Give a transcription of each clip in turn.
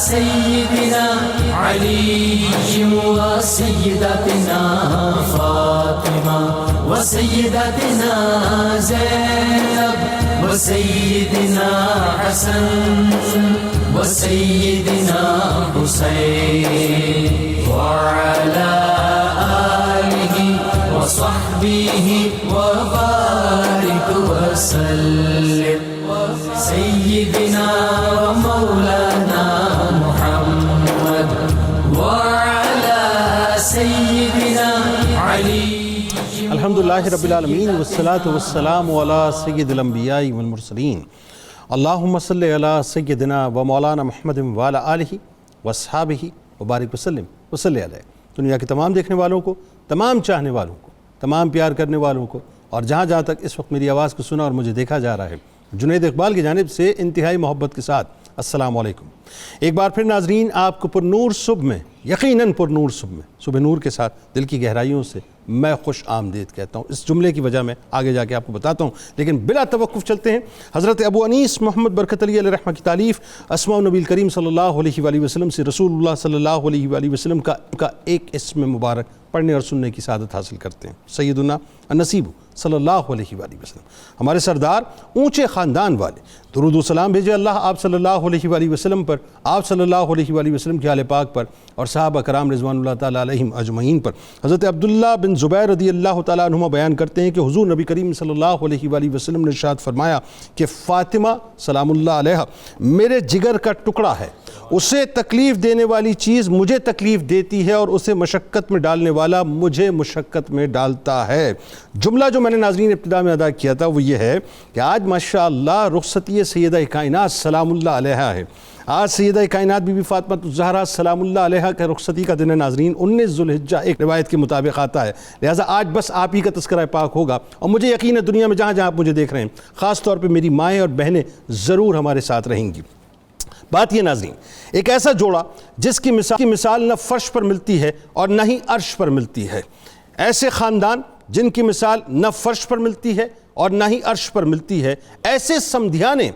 سيدنا علي وسيدتنا فاطمة وسيدتنا زينب وسيدنا حسن وسيدنا حسين وعلى آله وصحبه وبارك وسلم سيدنا ومولانا محمد وعلى سيدنا علي الحمدللہ رب العالمین والصلاة والسلام علی سید الانبیاء والمرسلین اللہم صلی علی سیدنا و مولانا محمد وعلی آلہ واصحابہ وبارک وسلم وصلی علیہ۔ دنیا کے تمام دیکھنے والوں کو، تمام چاہنے والوں کو، تمام پیار کرنے والوں کو، اور جہاں تک اس وقت میری آواز کو سنا اور مجھے دیکھا جا رہا ہے، جنید اقبال کی جانب سے انتہائی محبت کے ساتھ السلام علیکم۔ ایک بار پھر ناظرین، آپ کو پر نور صبح میں، یقیناً پر نور صبح میں، صبح نور کے ساتھ دل کی گہرائیوں سے میں خوش آمدید کہتا ہوں۔ اس جملے کی وجہ میں آگے جا کے آپ کو بتاتا ہوں، لیکن بلا توقف چلتے ہیں حضرت ابو انیس محمد برکت علی علیہ رحمہ کی تالیف اسماء النبی الکریم صلی اللہ علیہ وآلہ وسلم سے رسول اللہ صلی اللہ علیہ وآلہ وسلم کا ایک اسم مبارک پڑھنے اور سننے کی سعادت حاصل کرتے ہیں۔ سیدنا النصیب صلی اللہ علیہ وآلہ وسلم، ہمارے سردار، اونچے خاندان والے، درود و سلام بھیجے اللہ آپ صلی اللہ علیہ وآلہ وسلم پر، آپ صلی اللہ علیہ وآلہ وسلم کے آل پاک پر، اور صحابہ کرام رضوان اللہ تعالیٰ علیہم اجمعین پر۔ حضرت عبداللہ بن زبیر رضی اللہ تعالیٰ عنہما بیان کرتے ہیں کہ حضور نبی کریم صلی اللہ علیہ وآلہ وسلم نے ارشاد فرمایا کہ فاطمہ سلام اللہ علیہ میرے جگر کا ٹکڑا ہے، اسے تکلیف دینے والی چیز مجھے تکلیف دیتی ہے اور اسے مشقت میں ڈالنے والا مجھے مشقت میں ڈالتا ہے۔ جملہ جو میں نے ناظرین ابتدا میں ادا کیا تھا وہ یہ ہے کہ آج ماشاءاللہ رخصتی سیدہ کائنات سلام اللہ علیہ ہے۔ آج سیدہ کائنات بی بی فاطمہ الزہرا سلام اللہ علیہ کے رخصتی کا دن ہے ناظرین، 19 ذوالحجہ ایک روایت کے مطابق آتا ہے، لہٰذا آج بس آپ ہی کا تذکرہ پاک ہوگا، اور مجھے یقین ہے دنیا میں جہاں جہاں آپ مجھے دیکھ رہے ہیں، خاص طور پہ میری مائیں اور بہنیں ضرور ہمارے ساتھ رہیں گی۔ بات یہ ناظرین، ایک ایسا جوڑا جس کی مثال نہ فرش پر ملتی ہے اور نہ ہی عرش پر ملتی ہے، ایسے خاندان جن کی مثال نہ فرش پر ملتی ہے اور نہ ہی عرش پر ملتی ہے، ایسے سمدھیانے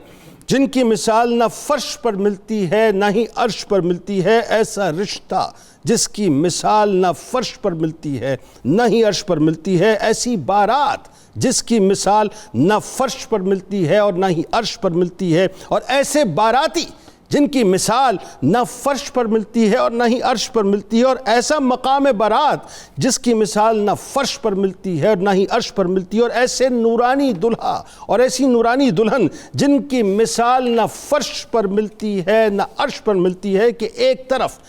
جن کی مثال نہ فرش پر ملتی ہے نہ ہی عرش پر ملتی ہے، ایسا رشتہ جس کی مثال نہ فرش پر ملتی ہے نہ ہی عرش پر ملتی ہے، ایسی بارات جس کی مثال نہ فرش پر ملتی ہے اور نہ ہی عرش پر ملتی ہے، اور ایسے باراتی جن کی مثال نہ فرش پر ملتی ہے اور نہ ہی عرش پر ملتی ہے، اور ایسا مقام بارات جس کی مثال نہ فرش پر ملتی ہے اور نہ ہی عرش پر ملتی ہے، اور ایسے نورانی دلہا اور ایسی نورانی دلہن جن کی مثال نہ فرش پر ملتی ہے نہ عرش پر ملتی ہے، کہ ایک طرف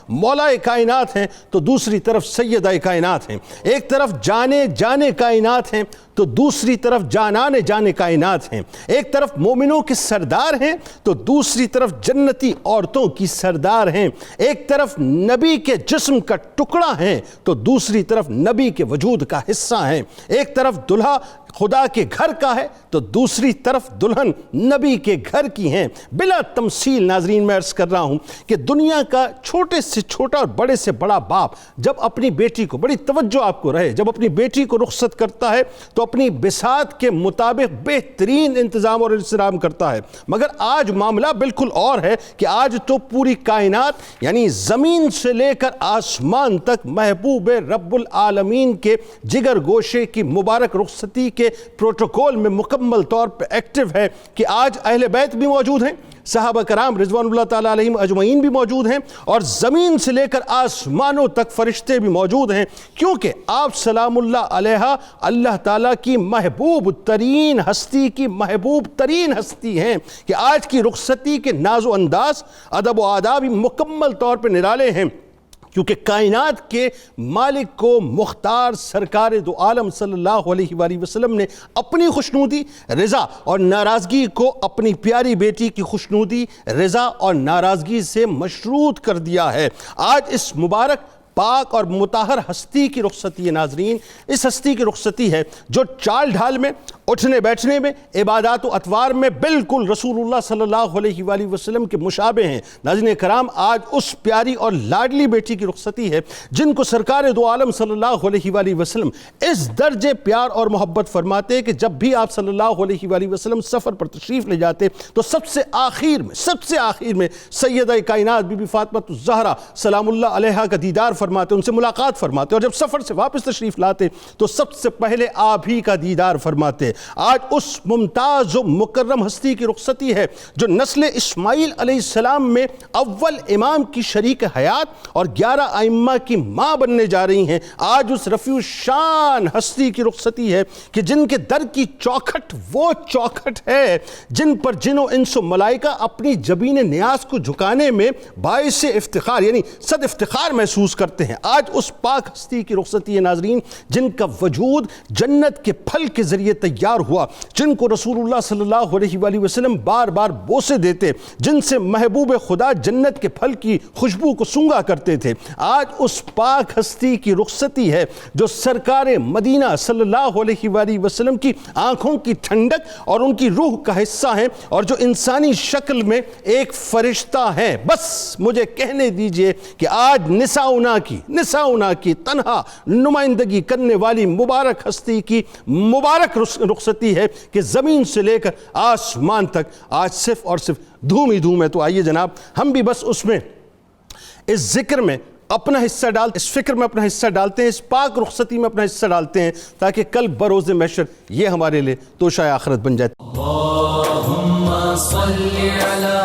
مولا کائنات ہیں تو دوسری طرف سیدہ کائنات ہیں، ایک طرف جانے کائنات ہیں تو دوسری طرف جانے کائنات ہیں، ایک طرف مومنوں کے سردار ہیں تو دوسری طرف جنتی عورتوں کی سردار ہیں، ایک طرف نبی کے جسم کا ٹکڑا ہیں تو دوسری طرف نبی کے وجود کا حصہ ہیں، ایک طرف دلہا خدا کے گھر کا ہے تو دوسری طرف دلہن نبی کے گھر کی ہیں۔ بلا تمثیل ناظرین میں عرض کر رہا ہوں کہ دنیا کا چھوٹے سے چھوٹا اور بڑے سے بڑا باپ جب اپنی بیٹی کو، بڑی توجہ آپ کو رہے، جب اپنی بیٹی کو رخصت کرتا ہے تو اپنی بساط کے مطابق بہترین انتظام اور انتظام کرتا ہے، مگر آج معاملہ بالکل اور ہے کہ آج تو پوری کائنات یعنی زمین سے لے کر آسمان تک محبوب رب العالمین کے جگر گوشے کی مبارک رخصتی کے پروٹوکول میں مکمل طور پر ایکٹیو ہے کہ آج اہل بیت بھی موجود ہیں، صحابہ کرام رضوان اللہ تعالیٰ علیہم اجمعین بھی موجود ہیں، اور زمین سے لے کر آسمانوں تک فرشتے بھی موجود ہیں، کیونکہ آپ سلام اللہ علیہ اللہ تعالیٰ کی محبوب ترین ہستی ہیں، کہ آج کی رخصتی کے ناز و انداز، ادب و آداب مکمل طور پر نرالے ہیں، کیونکہ کائنات کے مالک کو مختار سرکار دو عالم صلی اللہ علیہ وآلہ وسلم نے اپنی خوشنودی، رضا اور ناراضگی کو اپنی پیاری بیٹی کی خوشنودی، رضا اور ناراضگی سے مشروط کر دیا ہے۔ آج اس مبارک پاک اور مطہر ہستی کی رخصتی ہے ناظرین، اس ہستی کی رخصتی ہے جو چال ڈھال میں اٹھنے بیٹھنے میں، عبادات و اطوار میں بالکل رسول اللہ صلی اللہ علیہ وآلہ وسلم کے مشابہ ہیں۔ ناظرین کرام، آج اس پیاری اور لاڈلی بیٹی کی رخصتی ہے جن کو سرکار دو عالم صلی اللہ علیہ وآلہ وسلم اس درجے پیار اور محبت فرماتے ہیں کہ جب بھی آپ صلی اللہ علیہ وآلہ وسلم سفر پر تشریف لے جاتے تو سب سے آخر میں سیدہ کائنات بی بی فاطمہ الزہرا سلام اللہ علیہا کا دیدار فرماتے، ان سے ملاقات فرماتے، اور جب سفر سے واپس تشریف لاتے تو سب سے پہلے آپ ہی کا دیدار فرماتے۔ آج اس ممتاز و مکرم ہستی کی رخصتی ہے جو نسل اسماعیل علیہ السلام میں اول امام کی شریک حیات اور 11 ائمہ کی ماں بننے جا رہی ہیں۔ آج اس رفیع شان ہستی کی رخصتی ہے کہ جن کے در کی چوکھٹ وہ چوکھٹ ہے جن پر جن و انس و ملائکہ اپنی جبین نیاز کو جھکانے میں باعث افتخار یعنی صد افتخار محسوس کرتے ہیں۔ آج اس پاک ہستی کی رخصتی ہے ناظرین جن کا وجود جنت کے پھل کے ذریعے تیار ہوا، جن کو رسول اللہ صلی اللہ علیہ وآلہ وسلم بار بار بوسے دیتے، جن سے محبوب خدا جنت کے پھل کی خوشبو کو سونگا کرتے تھے۔ آج اس پاک ہستی کی رخصتی ہے جو سرکار مدینہ صلی اللہ علیہ وآلہ وسلم کی آنکھوں کی ٹھنڈک اور ان کی روح کا حصہ ہیں اور جو انسانی شکل میں ایک فرشتہ ہیں۔ بس مجھے کہنے دیجئے کہ آج نساؤنا کی تنہا نمائندگی کرنے والی مبارک ہستی کی مبارک رخصتی ہے کہ زمین سے لے کر آسمان تک آج صرف اور صرف دھوم ہی دھوم ہے۔ تو آئیے جناب ہم بھی بس اس میں اس ذکر میں اپنا حصہ ڈالتے، اس فکر میں اپنا حصہ ڈالتے ہیں، اس پاک رخصتی میں اپنا حصہ ڈالتے ہیں تاکہ کل بروز محشر یہ ہمارے لیے توشہ آخرت بن جائے۔ اللہم صلی علی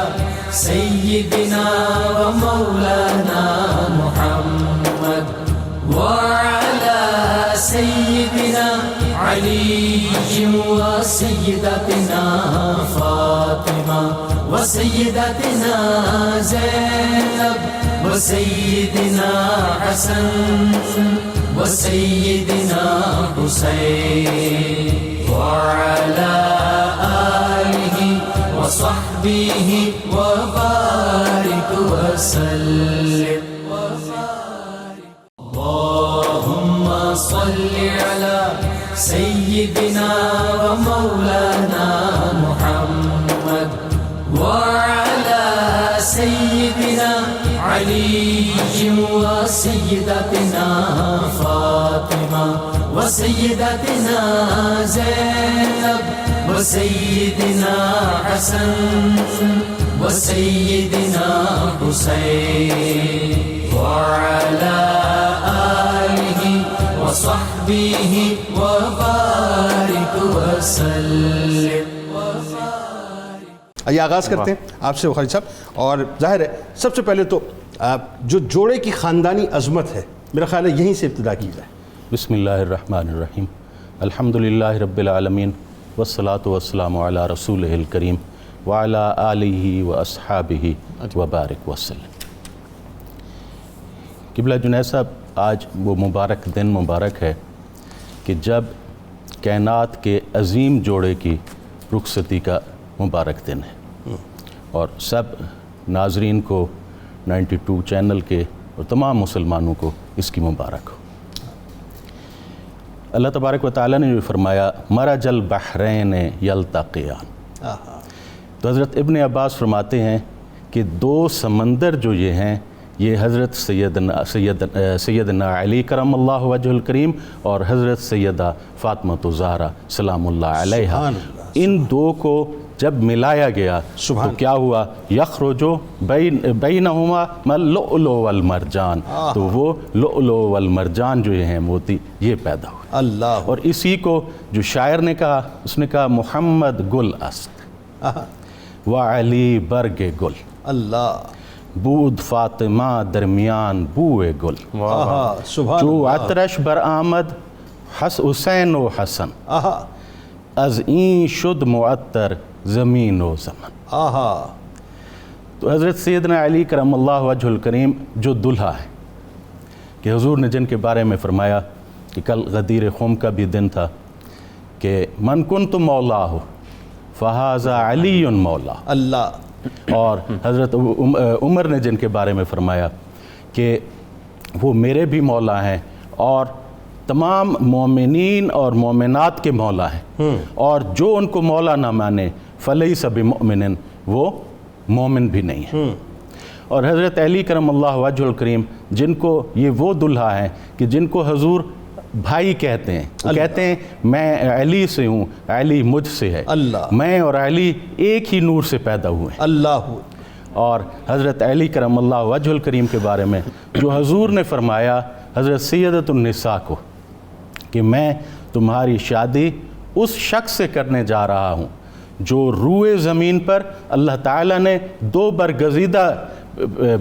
سیدنا و مولانا محمد وعلی سیدنا علی و سیدتنا فاطمہ و سیدتنا زینب و سیدنا حسن و سیدنا حسین وعلی آلہ و صحبہ و بارک وسلم۔ اللہم صلی علی سیدنا و مولانا محمد وعلی سیدنا علی و سیدتنا فاطمہ و سیدتنا زینب و سیدنا حسن و سیدنا حسین وعلی آلہ و صحبہ و بارک وسلم۔ آئیے آغاز کرتے ہیں آپ سے بخاری صاحب، اور ظاہر ہے سب سے پہلے تو جو جوڑے کی خاندانی عظمت ہے میرا خیال ہے یہیں سے ابتدا کی جائے۔ بسم اللہ الرحمن الرحیم، الحمدللہ رب العالمین والصلاة والسلام علی رسولہ الکریم وعلی آلہ و اصحابہ وبارک وسلم۔ قبلہ جنید صاحب، آج وہ مبارک دن مبارک ہے کہ جب کائنات کے عظیم جوڑے کی رخصتی کا مبارک دن ہے، اور سب ناظرین کو 92 چینل کے اور تمام مسلمانوں کو اس کی مبارک ہو۔ اللہ تبارک و تعالیٰ نے جو فرمایا مرج البحرین یلتقیان، تو حضرت ابن عباس فرماتے ہیں کہ دو سمندر جو یہ ہیں یہ حضرت سیدنا علی کرم اللہ وجہ الکریم اور حضرت سیدہ فاطمہ الزہرا سلام اللہ علیہا، ان دو کو جب ملایا گیا تو کیا ہوا؟ یخرجو بینہما اللؤلؤ والمرجان، تو وہ لؤلؤ والمرجان جو ہیں موتی یہ پیدا ہوئے۔ اللہ، اور اسی کو جو شاعر نے کہا، اس نے کہا محمد گل است وعلی برگ گل، اللہ، بود فاطمہ درمیان بوئے گل، سبحان جو عطرش برآمد حسین و حسن، آہا، از این شد معطر زمین و زمن۔ آہا، تو حضرت سیدنا علی کرم اللہ وجہ الکریم جو دلہا ہے کہ حضور نے جن کے بارے میں فرمایا کہ کل غدیر خم کا بھی دن تھا کہ من کنت مولا ہو فہذا علی مولا، اللہ، اور حضرت عمر نے جن کے بارے میں فرمایا کہ وہ میرے بھی مولا ہیں اور تمام مومنین اور مومنات کے مولا ہیں، اور جو ان کو مولا نہ مانے فلیس بمؤمن، وہ مومن بھی نہیں ہے۔ اور حضرت علی کرم اللہ وجہ الکریم، جن کو یہ وہ دلہا ہیں کہ جن کو حضور بھائی کہتے ہیں، وہ کہتے ہیں میں علی سے ہوں، علی مجھ سے ہے، میں اور علی ایک ہی نور سے پیدا ہوئے ہیں۔ اللہ۔ اور حضرت علی کرم اللہ وجہ الکریم کے بارے میں جو حضور نے فرمایا حضرت سیدۃ النساء کو کہ میں تمہاری شادی اس شخص سے کرنے جا رہا ہوں جو روئے زمین پر اللہ تعالیٰ نے 2 برگزیدہ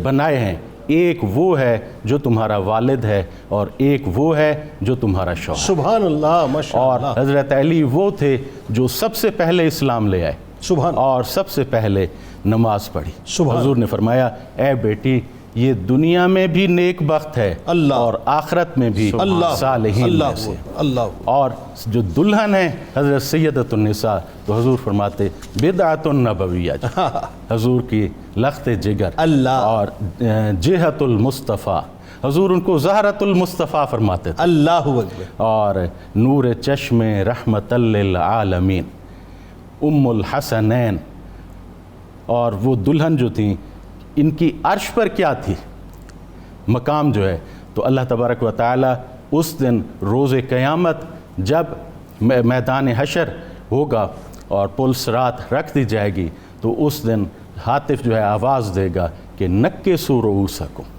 بنائے ہیں، ایک وہ ہے جو تمہارا والد ہے اور ایک وہ ہے جو تمہارا شوہر۔ سبحان اللہ، ماشاء اللہ۔ اور حضرت علی وہ تھے جو سب سے پہلے اسلام لے آئے، سبحان، اور سب سے پہلے نماز پڑھی۔ سبحان۔ حضور نے فرمایا اے بیٹی یہ دنیا میں بھی نیک بخت ہے اللہ، اور آخرت میں بھی صالحین میں سے۔ اللہ۔ اور جو دلہن ہے حضرت سیدۃ النساء، تو حضور فرماتے بدعۃ نبویہ، حضور کی لخت جگر اللہ، اور جہت المصطفیٰ، حضور ان کو زہرۃ المصطفیٰ فرماتے تھے۔ اللہ اکبر۔ اور نور چشم رحمت للعالمین، ام الحسنین، اور وہ دلہن جو تھیں ان کی عرش پر کیا تھی مقام جو ہے، تو اللہ تبارک و تعالی اس دن روز قیامت جب میدان حشر ہوگا اور پل صراط رکھ دی جائے گی، تو اس دن ہاتف جو ہے آواز دے گا کہ نکسوا رؤوسکم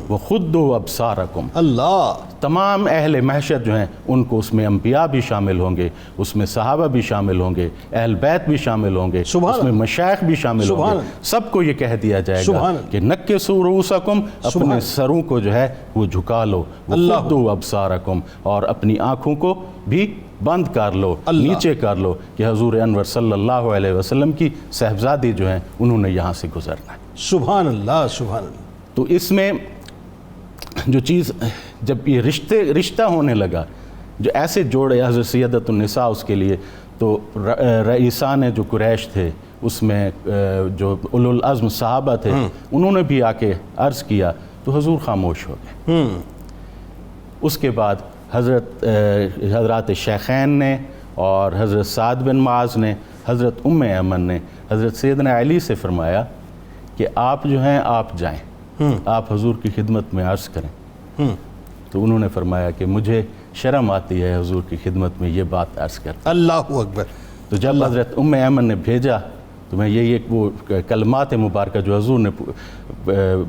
وخضوا ابصارکم۔ اللہ۔ تمام اہل محشر جو ہیں ان کو اس میں انبیاء بھی شامل ہوں گے، اس میں صحابہ بھی شامل ہوں گے، اہل بیت بھی شامل ہوں گے، اس میں مشائخ بھی شامل ہوں گے، سب کو یہ کہہ دیا جائے گا کہ نکسوا رؤوسکم، اپنے سروں کو جو ہے وہ جھکا لو، وخضوا ابصارکم، اور اپنی آنکھوں کو بھی بند کر لو، نیچے کر لو، کہ حضور انور صلی اللہ علیہ وسلم کی صاحبزادی جو ہیں انہوں نے یہاں سے گزرنا ہے۔ سبحان اللہ، سبحان اللہ۔ تو اس میں جو چیز جب یہ رشتہ ہونے لگا، جو ایسے جوڑے حضرت سیدۃ النساء اس کے لیے، تو رئیسان جو قریش تھے اس میں جو اولو العزم صحابہ تھے انہوں نے بھی آ کے عرض کیا، تو حضور خاموش ہو گئے۔ اس کے بعد حضرات شیخین نے اور حضرت سعد بن معاذ نے، حضرت ام ایمن نے حضرت سیدنا علی سے فرمایا کہ آپ جو ہیں آپ جائیں، آپ حضور کی خدمت میں عرض کریں۔ تو انہوں نے فرمایا کہ مجھے شرم آتی ہے حضور کی خدمت میں یہ بات عرض کرتا۔ اللہ اکبر۔ تو جب حضرت ام ایمن نے بھیجا تو میں یہ وہ کلمات مبارکہ جو حضور نے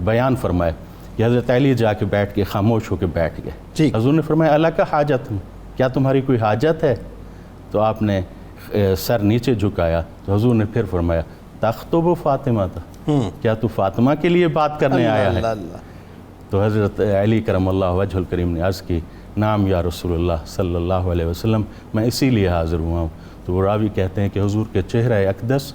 بیان فرمائے کہ حضرت علی جا کے بیٹھ کے خاموش ہو کے بیٹھ گئے۔ حضور نے فرمایا اللہ کا حاجت ہوں، کیا تمہاری کوئی حاجت ہے؟ تو آپ نے سر نیچے جھکایا، تو حضور نے پھر فرمایا تخطب فاطمہ تھا، کیا تو فاطمہ کے لیے بات کرنے آیا ہے؟ تو حضرت علی کرم اللہ وجہ الکریم نے عرض کی نام یا رسول اللہ صلی اللہ علیہ وسلم، میں اسی لیے حاضر ہوا ہوں۔ تو وہ راوی کہتے ہیں کہ حضور کے چہرہ اقدس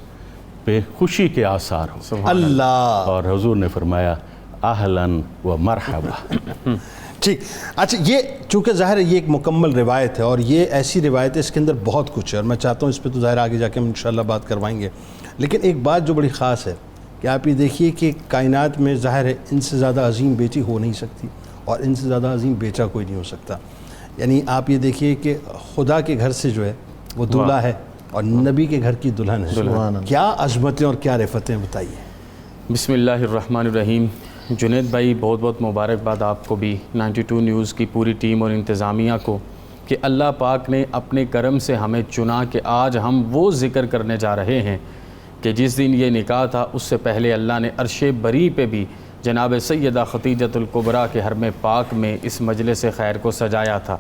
پہ خوشی کے آثار ہو۔ اللہ۔ اور حضور نے فرمایا اہلاً و مرحبا۔ ٹھیک، اچھا یہ چونکہ ظاہر ہے یہ ایک مکمل روایت ہے، اور یہ ایسی روایت ہے اس کے اندر بہت کچھ ہے، اور میں چاہتا ہوں اس پہ تو ظاہر آگے جا کے ہم انشاءاللہ بات کروائیں گے، لیکن ایک بات جو بڑی خاص ہے کہ آپ یہ دیکھیے کہ کائنات میں ظاہر ہے ان سے زیادہ عظیم بیٹی ہو نہیں سکتی، اور ان سے زیادہ عظیم بیٹا کوئی نہیں ہو سکتا۔ یعنی آپ یہ دیکھیے کہ خدا کے گھر سے جو ہے وہ دولہا ہے اور نبی کے گھر کی دلہن ہے، کیا عظمتیں اور کیا رفتیں بتائیے۔ بسم اللہ الرحمن الرحیم۔ جنید بھائی بہت بہت مبارکباد آپ کو بھی، 92 نیوز کی پوری ٹیم اور انتظامیہ کو، کہ اللہ پاک نے اپنے کرم سے ہمیں چنا کہ آج ہم وہ ذکر کرنے جا رہے ہیں کہ جس دن یہ نکاح تھا اس سے پہلے اللہ نے عرش بری پہ بھی جناب سیدہ خدیجۃ الکبریٰ کے حرم پاک میں اس مجلس خیر کو سجایا تھا۔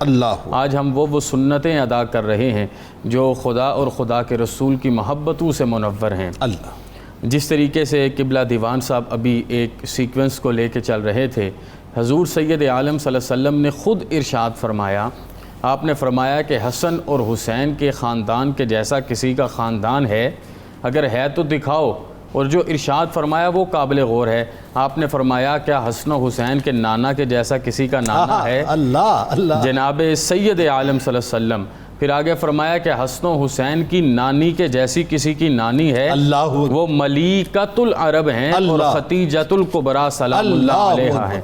آج ہم وہ سنتیں ادا کر رہے ہیں جو خدا اور خدا کے رسول کی محبتوں سے منور ہیں۔ جس طریقے سے قبلہ دیوان صاحب ابھی ایک سیکوینس کو لے کے چل رہے تھے، حضور سید عالم صلی اللہ علیہ وسلم نے خود ارشاد فرمایا، آپ نے فرمایا کہ حسن اور حسین کے خاندان کے جیسا کسی کا خاندان ہے؟ اگر ہے تو دکھاؤ۔ اور جو ارشاد فرمایا وہ قابل غور ہے، آپ نے فرمایا کیا حسن و حسین کے نانا کے جیسا کسی کا نانا ہے؟ اللہ اللہ۔ جناب سید عالم صلی اللہ علیہ وسلم پھر آگے فرمایا کہ حسن و حسین کی نانی کے جیسی کسی کی نانی ہے وہ ملیکۃ العرب ہیں اور خدیجۃ الکبریٰ سلام اللہ علیہا ہیں.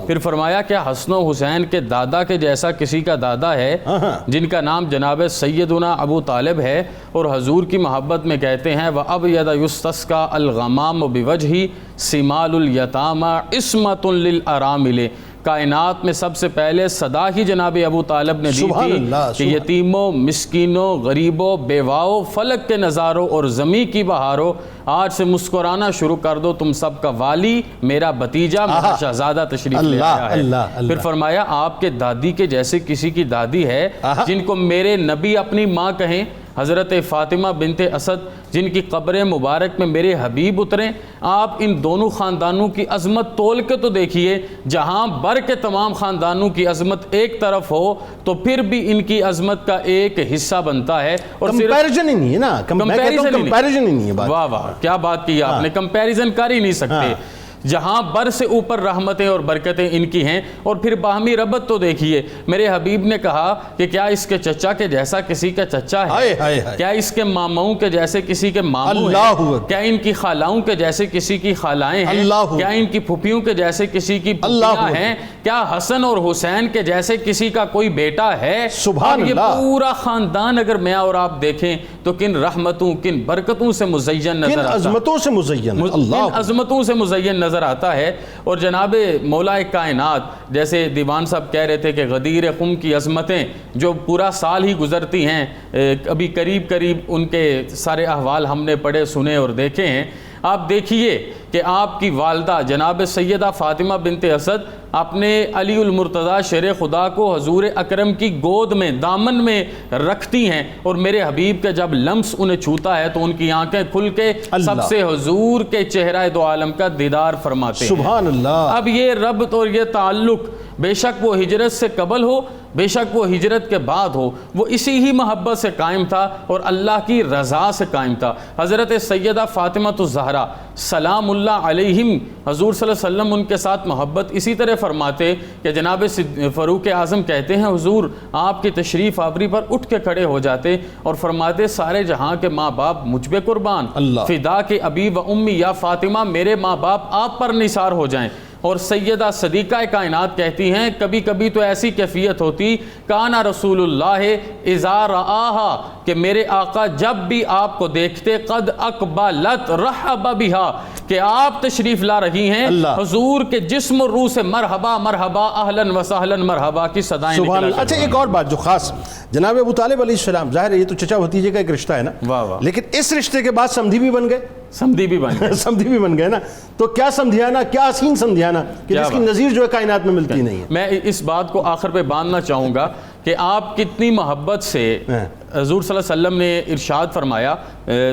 پھر فرمایا کہ حسن و حسین کے دادا کے جیسا کسی کا دادا ہے جن کا نام جناب سیدنا ابو طالب ہے اور حضور کی محبت میں کہتے ہیں وَأَبْيَضَ يُسْتَسْقَى الْغَمَامُ بِوَجْهِ سِمَالُ الْيَتَامَى عِصْمَةٌ لِلْأَرَامِلِ. کائنات میں سب سے پہلے صدا ہی جناب ابو طالب نے دی تھی کہ یتیموں، مسکینوں، غریبوں، بیواؤں، فلک کے نظاروں اور زمیں کی بہاروں، آج سے مسکرانا شروع کر دو، تم سب کا والی میرا بھتیجا میرا شہزادہ تشریف لے آیا ہے. پھر فرمایا آپ کے دادی کے جیسے کسی کی دادی ہے جن کو میرے نبی اپنی ماں کہیں، حضرت فاطمہ بنت اسد جن کی قبر مبارک میں میرے حبیب اتریں. آپ ان دونوں خاندانوں کی عظمت تول کے تو دیکھیے، جہاں بر کے تمام خاندانوں کی عظمت ایک طرف ہو تو پھر بھی ان کی عظمت کا ایک حصہ بنتا ہے. اور کمپیریزن ہی نہیں ہے نا، کمپیریزن ہی نہیں ہے. واہ واہ کیا بات کی آپ نے، کمپیریزن کر ہی نہیں سکتے. جہاں بر سے اوپر رحمتیں اور برکتیں ان کی ہیں. اور پھر باہمی ربط تو دیکھیے، میرے حبیب نے کہا کہ کیا اس کے چچا کے جیسا کسی کا چچا ہے، کیا اس کے ماماؤں کے جیسے کسی کے ماموں ہیں، کیا ان کی خالاؤں کے جیسے کسی کی خالائیں ہیں، کیا ان کی پھپھیوں کے جیسے کسی کی پھپھیاں ہیں، کیا حسن اور حسین کے جیسے کسی کا کوئی بیٹا ہے. سبحان اللہ. یہ پورا خاندان اگر میں اور آپ دیکھیں تو کن رحمتوں، کن برکتوں سے مزین نظر آتا ہے، کن عظمتوں سے مزین، کن عظمتوں سے مزین نظر آتا ہے. اور جناب مولا کائنات جیسے دیوان صاحب کہہ رہے تھے کہ غدیر قم کی عظمتیں جو پورا سال ہی گزرتی ہیں، ابھی قریب قریب ان کے سارے احوال ہم نے پڑھے سنے اور دیکھے ہیں. آپ دیکھیے کہ آپ کی والدہ جناب سیدہ فاطمہ بنت اسد اپنے علی المرتضیٰ شیر خدا کو حضور اکرم کی گود میں دامن میں رکھتی ہیں اور میرے حبیب کے جب لمس انہیں چھوتا ہے تو ان کی آنکھیں کھل کے سب سے حضور کے چہرہ دو عالم کا دیدار فرماتے ہیں. سبحان اللہ. اب یہ ربط اور یہ تعلق بے شک وہ ہجرت سے قبل ہو، بے شک وہ ہجرت کے بعد ہو، وہ اسی ہی محبت سے قائم تھا اور اللہ کی رضا سے قائم تھا. حضرت سیدہ فاطمہ الزہرا سلام اللہ علیہم، حضور صلی اللہ علیہ وسلم ان کے ساتھ محبت اسی طرح فرماتے کہ جناب فاروق اعظم کہتے ہیں حضور آپ کی تشریف آوری پر اٹھ کے کھڑے ہو جاتے اور فرماتے سارے جہاں کے ماں باپ مجھ پہ قربان، فدا کے ابی و امی یا فاطمہ میرے ماں باپ آپ پر نثار ہو جائیں. اور سیدہ صدیقہ کائنات کہتی ہیں کبھی کبھی تو ایسی کیفیت ہوتی کانا رسول اللہ اذا رآہا کہ میرے آقا جب بھی آپ کو دیکھتے قد اقبلت رحب بہا کہ آپ تشریف لا رہی ہیں، حضور کے جسم اور روح سے مرحبا مرحبا اہلاً و سہلاً مرحبا کی صدائیں نکلا کرتی. اچھا ایک اور بات جو خاص جناب ابو طالب علیہ السلام، ظاہر ہے یہ تو چچا بھتیجے کا ایک رشتہ ہے نا، لیکن اس رشتے کے بعد سمدھی بھی بن گئے، سمدھی بھی بن گئے نا. تو کیا سمدھیانا، کیا حسین سمدھیانا کہ جس کی نظیر جو ہے کائنات میں ملتی نہیں ہے. میں اس بات کو آخر پہ باندھنا چاہوں گا کہ آپ کتنی محبت سے حضور صلی اللہ علیہ وسلم نے ارشاد فرمایا،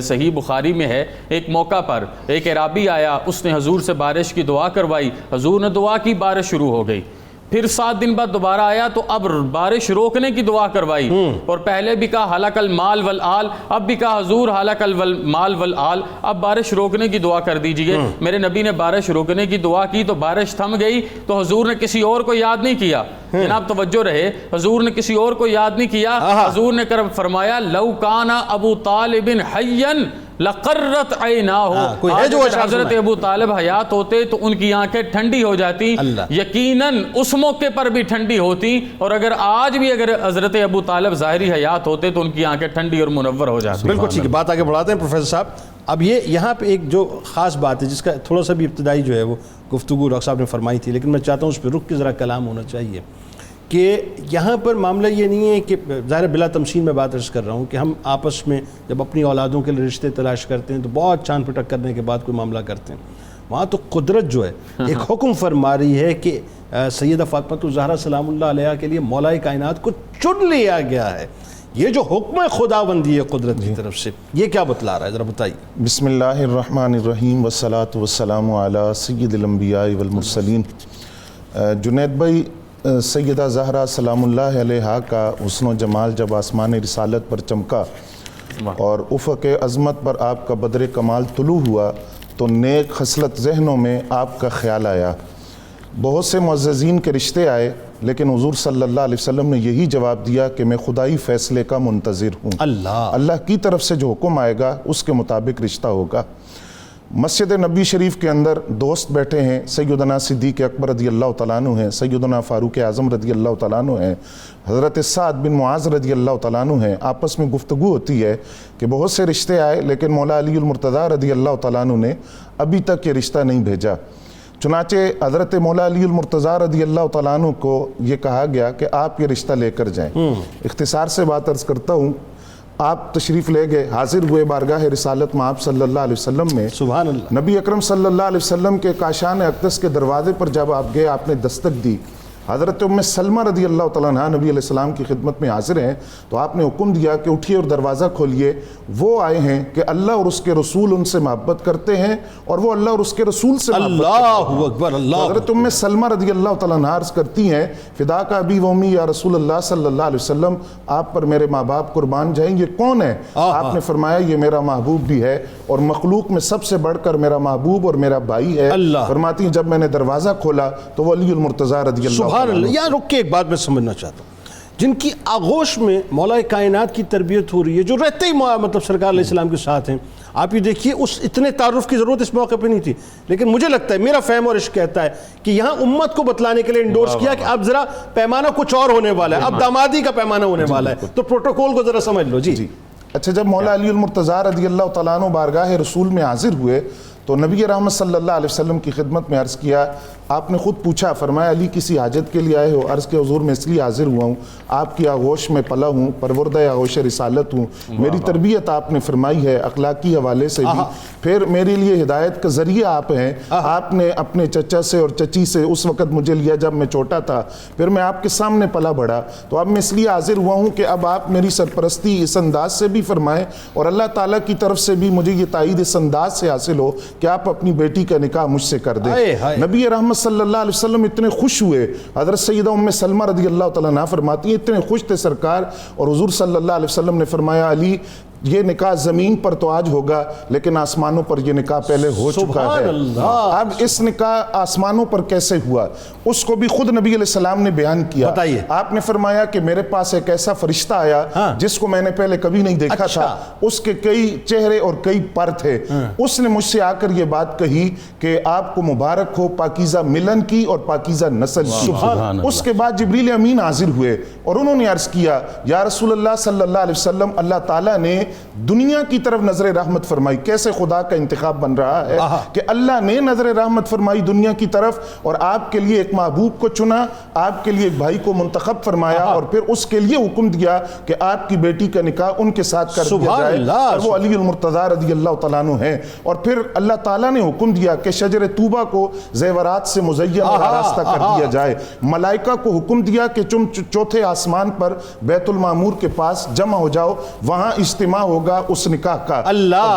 صحیح بخاری میں ہے، ایک موقع پر ایک عرابی آیا، اس نے حضور سے بارش کی دعا کروائی، حضور نے دعا کی، بارش شروع ہو گئی. پھر 7 دن بعد دوبارہ آیا تو اب بارش روکنے کی دعا کروائی، اور پہلے بھی کہا ہلاک المال والآل، اب بھی کہا حضور ہلاک المال والآل، اب بارش روکنے کی دعا کر دیجئے. میرے نبی نے بارش روکنے کی دعا کی تو بارش تھم گئی، تو حضور نے کسی اور کو یاد نہیں کیا. جناب توجہ رہے، حضور نے کسی اور کو یاد نہیں کیا. حضور نے فرمایا لو کان ابو طالب حیا لقرت عیناہ، حضرت ابو طالب حیات ہوتے تو ان کی آنکھیں ٹھنڈی ہو جاتی، یقیناً اس موقع پر بھی ٹھنڈی ہوتی. اور اگر آج بھی اگر حضرت ابو طالب ظاہری حیات ہوتے تو ان کی آنکھیں ٹھنڈی اور منور ہو جاتی. بالکل ٹھیک ہے، بات آگے بڑھاتے ہیں پروفیسر صاحب. اب یہ یہاں پہ ایک جو خاص بات ہے جس کا تھوڑا سا بھی ابتدائی جو ہے وہ گفتگو ڈاکٹر صاحب نے فرمائی تھی، لیکن میں چاہتا ہوں اس پہ رک کے ذرا کلام ہونا چاہیے کہ یہاں پر معاملہ یہ نہیں ہے کہ ظاہر بلا تمثیل میں بات عرض کر رہا ہوں کہ ہم آپس میں جب اپنی اولادوں کے لیے رشتے تلاش کرتے ہیں تو بہت چھان پٹک کرنے کے بعد کوئی معاملہ کرتے ہیں. وہاں تو قدرت جو ہے ایک حکم فرما رہی ہے کہ سیدہ فاطمہ الزہرا سلام اللہ علیہا کے لیے مولا کائنات کو چن لیا گیا ہے. یہ جو حکم خداوندی ہے قدرت کی طرف سے، یہ کیا بتلا رہا ہے، ذرا بتائیے. بسم اللہ الرحمن الرحیم والصلاة والسلام علی سید الانبیاء والمرسلین. جنید بھائی، سیدہ زہرا سلام اللہ علیہا کا حسن و جمال جب آسمان رسالت پر چمکا اور افق عظمت پر آپ کا بدر کمال طلوع ہوا تو نیک خصلت ذہنوں میں آپ کا خیال آیا. بہت سے معززین کے رشتے آئے لیکن حضور صلی اللہ علیہ وسلم نے یہی جواب دیا کہ میں خدائی فیصلے کا منتظر ہوں، اللہ کی طرف سے جو حکم آئے گا اس کے مطابق رشتہ ہوگا۔ مسجد نبی شریف کے اندر دوست بیٹھے ہیں، سیدنا صدیق اکبر رضی اللہ تعالیٰ عنہ ہیں، سیدنا فاروق اعظم رضی اللہ تعالیٰ عنہ ہیں، حضرت سعد بن معاذ رضی اللہ تعالیٰ عنہ ہیں۔ آپس میں گفتگو ہوتی ہے کہ بہت سے رشتے آئے لیکن مولا علی المرتضیٰ رضی اللہ تعالیٰ عنہ نے ابھی تک یہ رشتہ نہیں بھیجا۔ چنانچہ حضرت مولا علی المرتضیٰ رضی اللہ تعالیٰ عنہ کو یہ کہا گیا کہ آپ یہ رشتہ لے کر جائیں۔ اختصار سے بات عرض کرتا ہوں، آپ تشریف لے گئے، حاضر ہوئے بارگاہ رسالت میں آپ صلی اللہ علیہ وسلم میں۔ سبحان اللہ۔ نبی اکرم صلی اللہ علیہ وسلم کے کاشان اقدس کے دروازے پر جب آپ گئے، آپ نے دستک دی، حضرت ام سلمہ رضی اللہ تعالیٰ عنہ نبی علیہ السلام کی خدمت میں حاضر ہیں، تو آپ نے حکم دیا کہ اٹھیے اور دروازہ کھولیے، وہ آئے ہیں کہ اللہ اور اس کے رسول ان سے محبت کرتے ہیں اور وہ اللہ اور اس کے رسول سے محبت کرتے ہیں۔ اللہ اکبر، اللہ حضرت ام سلمہ رضی اللہ تعالیٰ عنہ عرض کرتی ہیں، فدا کا ابی و امی یا رسول اللہ صلی اللہ علیہ وسلم، آپ پر میرے ماں باپ قربان جائیں، یہ کون ہے؟ آپ نے فرمایا یہ میرا محبوب بھی ہے اور مخلوق میں سب سے بڑھ کر میرا محبوب اور میرا بھائی ہے۔ فرماتی ہیں جب میں نے دروازہ کھولا تو وہ علی المرتضیٰ رضی اللہ سبحان اللہ۔ یہاں رک کے ایک بات میں سمجھنا چاہتا ہوں، جن کی آغوش میں مولا کائنات کی تربیت ہو رہی ہے، جو رہتے ہی مطلب سرکار علیہ السلام کے ساتھ ہیں، آپ یہ دیکھیے اس اتنے تعارف کی ضرورت اس موقع پہ نہیں تھی، لیکن مجھے لگتا ہے، میرا فہم اور عشق کہتا ہے کہ یہاں امت کو بتلانے کے لیے انڈورس کیا کہ اب ذرا پیمانہ کچھ اور ہونے والا ہے، اب دامادی کا پیمانہ ہونے والا ہے، تو پروٹوکول کو ذرا سمجھ لو۔ جی اچھا، جب مولا علی المرتضیٰ رضی اللہ تعالیٰ عنہ بارگاہ رسول میں حاضر ہوئے تو نبی رحمت صلی اللہ علیہ وسلم کی خدمت میں عرض کیا، آپ نے خود پوچھا، فرمایا علی کسی حاجت کے لیے آئے ہو؟ عرض کہ حضور میں اس لیے حاضر ہوا ہوں، آپ کی آغوش میں پلا ہوں، پروردہ آغوش رسالت ہوں، میری تربیت آپ نے فرمائی ہے اخلاقی حوالے سے بھی، پھر میرے لیے ہدایت کا ذریعہ آپ ہیں، آپ نے اپنے چچا سے اور چچی سے اس وقت مجھے لیا جب میں چھوٹا تھا، پھر میں آپ کے سامنے پلا بڑھا، تو اب میں اس لیے حاضر ہوا ہوں کہ اب آپ میری سرپرستی اس انداز سے بھی فرمائیں اور اللہ تعالیٰ کی طرف سے بھی مجھے یہ تائید اس انداز سے حاصل ہو کہ آپ اپنی بیٹی کا نکاح مجھ سے کر دیں۔ نبی رحمت صلی اللہ علیہ وسلم اتنے خوش ہوئے، حضرت سیدہ ام سلمہ رضی اللہ تعالیٰ عنہ فرماتی ہیں اتنے خوش تھے سرکار، اور حضور صلی اللہ علیہ وسلم نے فرمایا علی یہ نکاح زمین پر تو آج ہوگا لیکن آسمانوں پر یہ نکاح پہلے ہو چکا ہے۔ اب اس نکاح آسمانوں پر کیسے ہوا اس کو بھی خود نبی علیہ السلام نے بیان کیا۔ آپ نے فرمایا کہ میرے پاس ایک ایسا فرشتہ آیا جس کو میں نے پہلے کبھی نہیں دیکھا تھا، اس کے کئی چہرے اور کئی پر تھے، اس نے مجھ سے آ کر یہ بات کہی کہ آپ کو مبارک ہو پاکیزہ ملن کی اور پاکیزہ نسل کی۔ اس کے بعد جبریل امین حاضر ہوئے اور انہوں نے عرض کیا یا رسول اللہ صلی اللہ علیہ وسلم، اللہ تعالیٰ نے دنیا کی طرف نظر رحمت فرمائی۔ کیسے خدا کا انتخاب بن رہا ہے کہ اللہ نے نظر رحمت فرمائی دنیا کی طرف اور آپ کے لیے ایک محبوب کو چنا، آپ کے لیے ایک بھائی کو منتخب فرمایا اور پھر اس کے لیے حکم دیا کہ آپ کی بیٹی کا نکاح ان کے ساتھ کر دیا جائے، اور وہ علی المرتضیٰ رضی اللہ تعالیٰ عنہ ہیں۔ اور پھر اللہ تعالیٰ نے حکم دیا کہ شجر طوبہ کو زیورات سے مزین اور آراستہ کر دیا جائے، ملائکہ کو حکم دیا کہ تم چوتھے آسمان پر بیت المعمور کے پاس جمع ہو جاؤ، وہاں اجتماع ہوگا اس نکاح کا۔